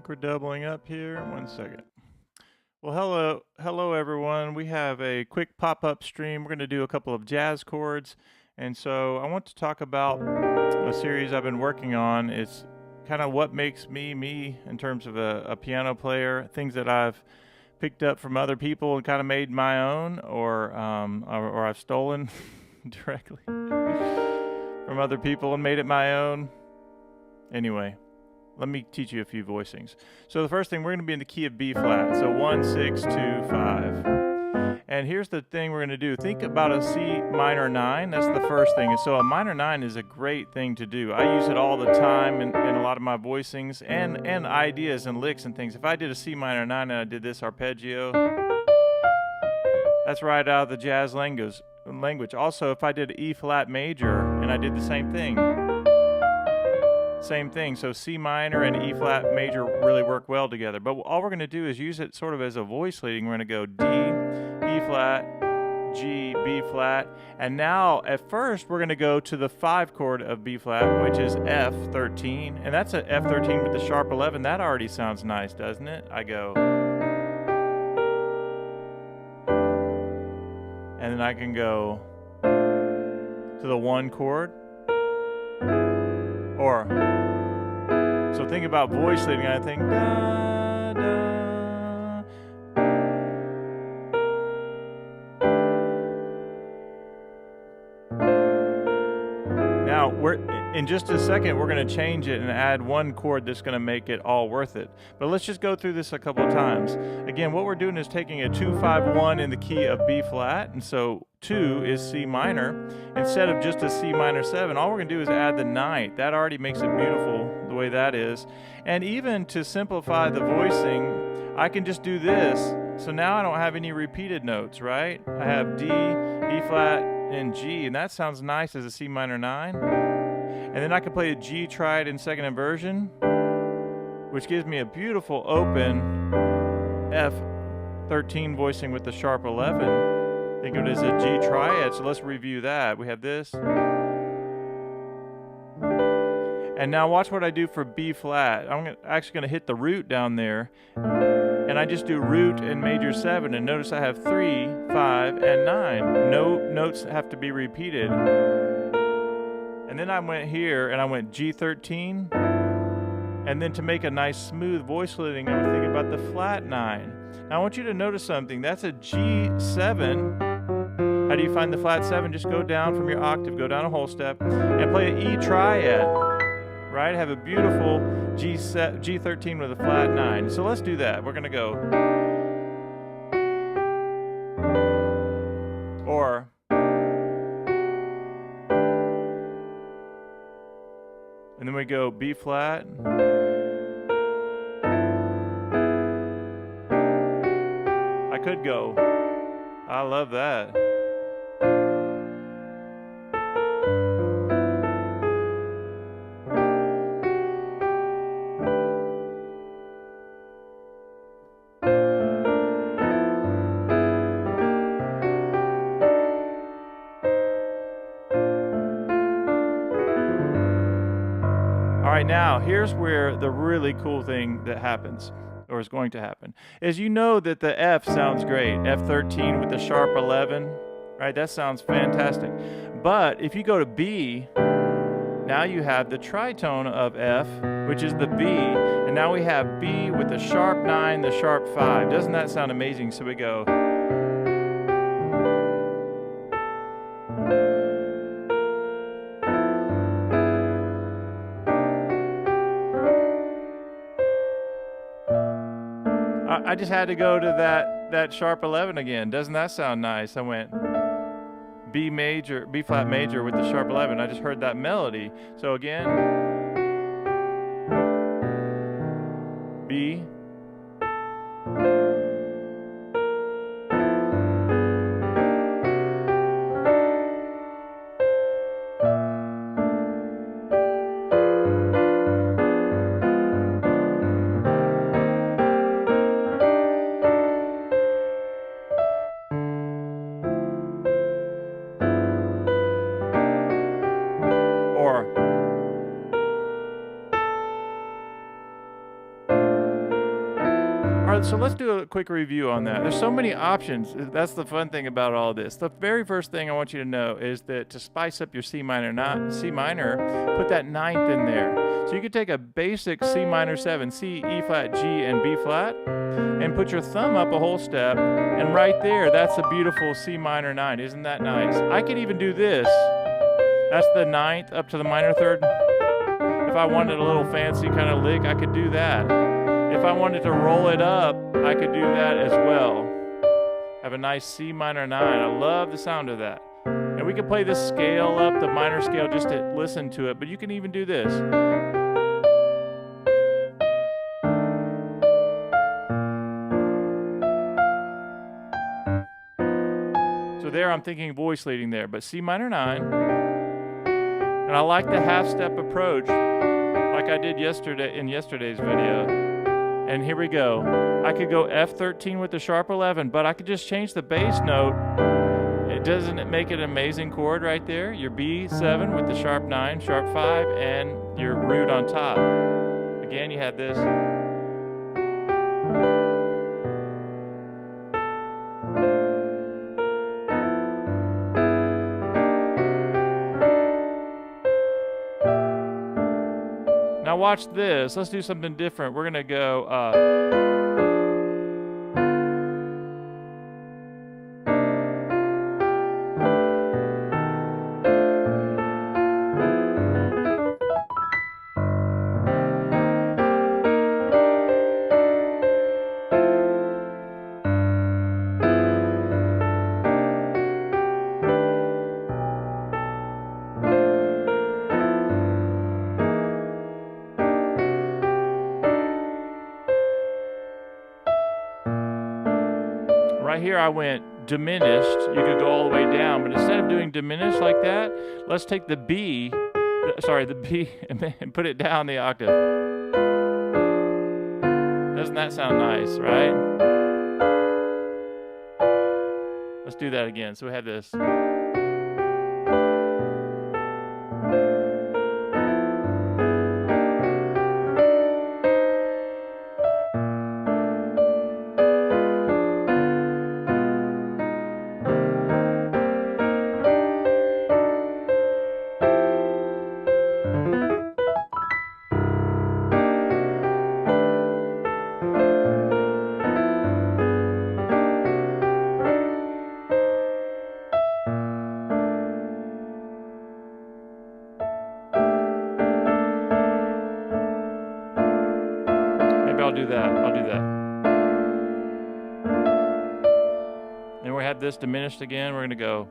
think we're doubling up here. 1 second. Well, hello everyone. We have a quick pop-up stream. We're going to do a couple of jazz chords. And so I want to talk about a series I've been working on. It's kind of what makes me me in terms of a piano player, things that I've picked up from other people and kind of made my own, or I've stolen directly from other people and made it my own. Anyway, let me teach you a few voicings. So the first thing, we're going to be in the key of B flat. So 1, 6, 2, 5. And here's the thing we're going to do. Think about a C minor 9. That's the first thing. And so a minor 9 is a great thing to do. I use it all the time in a lot of my voicings and ideas and licks and things. If I did a C minor 9 and I did this arpeggio, that's right out of the jazz language. Also, if I did E flat major and I did the same thing. So C minor and E flat major really work well together. But all we're going to do is use it sort of as a voice leading. We're going to go D, E flat, G, B flat. And now at first we're going to go to the 5 chord of B flat, which is F13. And that's a F13 with the sharp 11. That already sounds nice, doesn't it? I go. And then I can go to the 1 chord. Or, so think about voice leading. I think da, da. Now in just a second we're going to change it and add 1 chord that's going to make it all worth it. But let's just go through this a couple of times. Again, what we're doing is taking a 2, 5, 1 in the key of B flat, and so 2 is C minor. Instead of just a C minor 7, all we're going to do is add the 9th. That already makes it beautiful the way that is. And even to simplify the voicing, I can just do this. So now I don't have any repeated notes, right? I have D, E flat, and G, and that sounds nice as a C minor 9. And then I can play a G triad in second inversion, which gives me a beautiful open F13 voicing with the sharp 11. Think of it as a G triad, so let's review that. We have this. And now watch what I do for B flat. I'm actually going to hit the root down there. And I just do root and major 7. And notice I have 3, 5, and 9. No notes have to be repeated. And then I went here and I went G13. And then to make a nice smooth voice leading, I'm thinking about the flat 9. Now I want you to notice something. That's a G7. How do you find the flat 7? Just go down from your octave, go down a whole step, and play an E triad, right? Have a beautiful G13 with a flat 9. So let's do that. We're going to go. Or. And then we go B flat. I could go. I love that. All right, now here's where the really cool thing that happens, or is going to happen, is you know that the F sounds great. F13 with the sharp 11, right? That sounds fantastic. But if you go to B, now you have the tritone of F, which is the B, and now we have B with the sharp 9, the sharp 5. Doesn't that sound amazing? So we go. I just had to go to that sharp 11 again. Doesn't that sound nice? I went B flat major with the sharp 11. I just heard that melody. So again, B. Or All right, so let's do a quick review on that. There's so many options. That's the fun thing about all this. The very first thing I want you to know is that to spice up your C minor, put that ninth in there. So you could take a basic C minor 7, C, E flat, G, and B flat, and put your thumb up a whole step, and right there, that's a beautiful C minor 9. Isn't that nice? I could even do this. That's the ninth up to the minor third. If I wanted a little fancy kind of lick, I could do that. If I wanted to roll it up, I could do that as well. Have a nice C minor 9. I love the sound of that. And we can play this scale up, the minor scale, just to listen to it, but you can even do this. So there I'm thinking voice leading there, but C minor 9. And I like the half step approach like I did yesterday in yesterday's video. And here we go. I could go F13 with the sharp 11, but I could just change the bass note. Doesn't it make it an amazing chord right there? Your B7 with the sharp 9, sharp 5, and your root on top. Again, you had this. Now watch this. Let's do something different. We're gonna go right here I went diminished. You could go all the way down, but instead of doing diminished like that, let's take the B, and put it down the octave. Doesn't that sound nice, right? Let's do that again. So we have this. I'll do that. And we have this diminished again. We're going to go.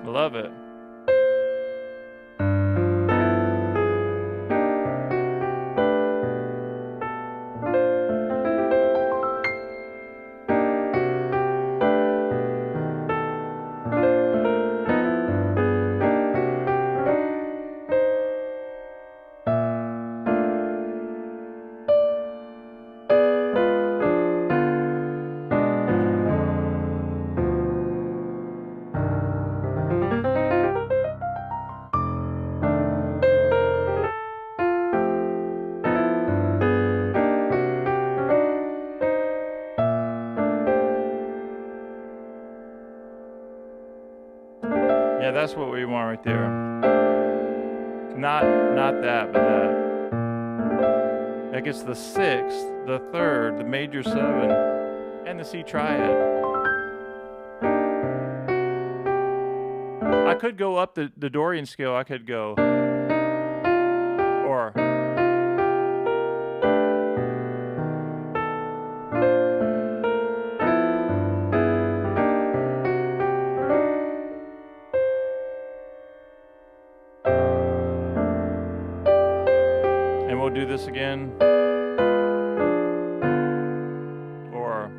I love it. Yeah, that's what we want right there. Not that, but that. That gets the sixth, the third, the major 7, and the C triad. I could go up the Dorian scale. I could go, or and we'll do this again. Or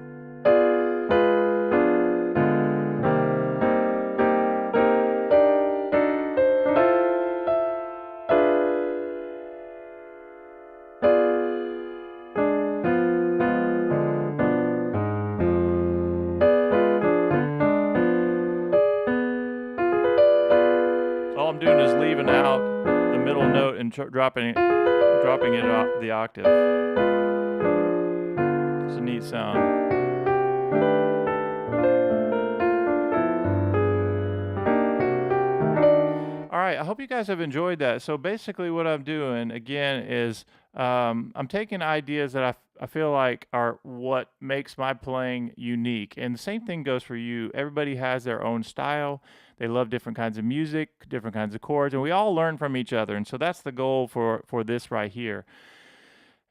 dropping it off the octave. It's a neat sound. All right, I hope you guys have enjoyed that. So basically what I'm doing, again, is I'm taking ideas that I feel like are what makes my playing unique. And the same thing goes for you. Everybody has their own style. They love different kinds of music, different kinds of chords, and we all learn from each other. And so that's the goal for this right here.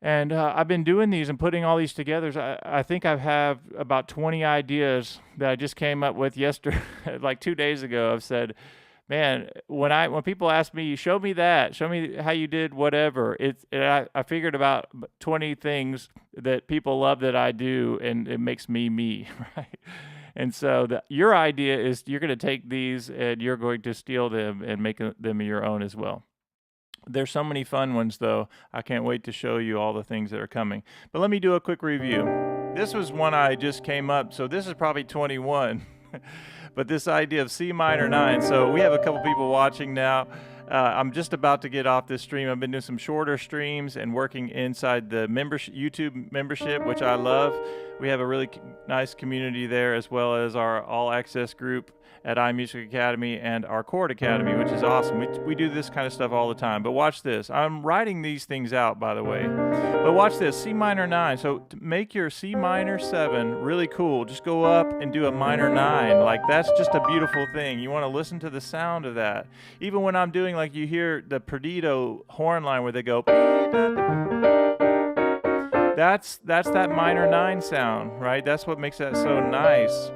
And I've been doing these and putting all these together. I think I have about 20 ideas that I just came up with yesterday, like 2 days ago. I've said, man, when people ask me, show me how you did whatever, I figured about 20 things that people love that I do, and it makes me, right? And so your idea is you're going to take these and you're going to steal them and make them your own as well. There's so many fun ones, though. I can't wait to show you all the things that are coming. But let me do a quick review. This was one I just came up, so this is probably 21. But this idea of C minor 9, so we have a couple people watching now. I'm just about to get off this stream. I've been doing some shorter streams and working inside the YouTube membership, which I love. We have a really nice community there, as well as our all access group at iMusicAcademy and our Chord Academy, which is awesome. We do this kind of stuff all the time. But watch this. I'm writing these things out, by the way. But watch this, C minor 9. So to make your C minor 7 really cool, just go up and do a minor 9. Like, that's just a beautiful thing. You want to listen to the sound of that. Even when I'm doing, like, you hear the Perdido horn line where they go, that's that minor 9 sound, right? That's what makes that so nice.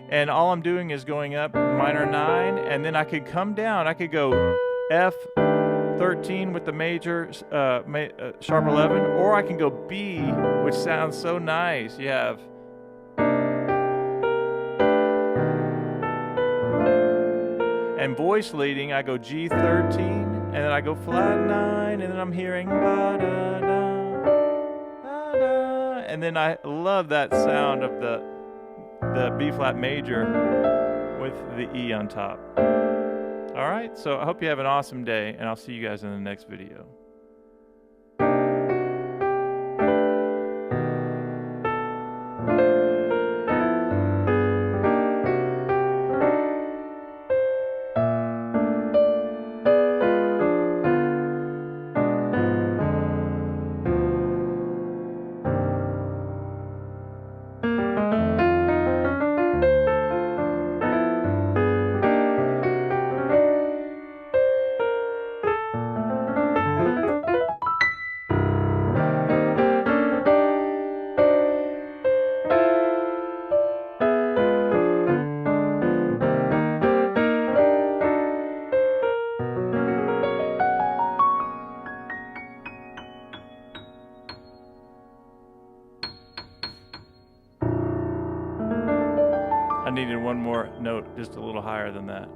And all I'm doing is going up minor 9, and then I could come down. I could go F13 with the major sharp 11, or I can go B, which sounds so nice. You have and voice leading, I go G13, and then I go flat 9, and then I'm hearing ba-da-da, ba-da, and then I love that sound of the B flat major with the E on top. All right, so I hope you have an awesome day, and I'll see you guys in the next video. I needed one more note just a little higher than that.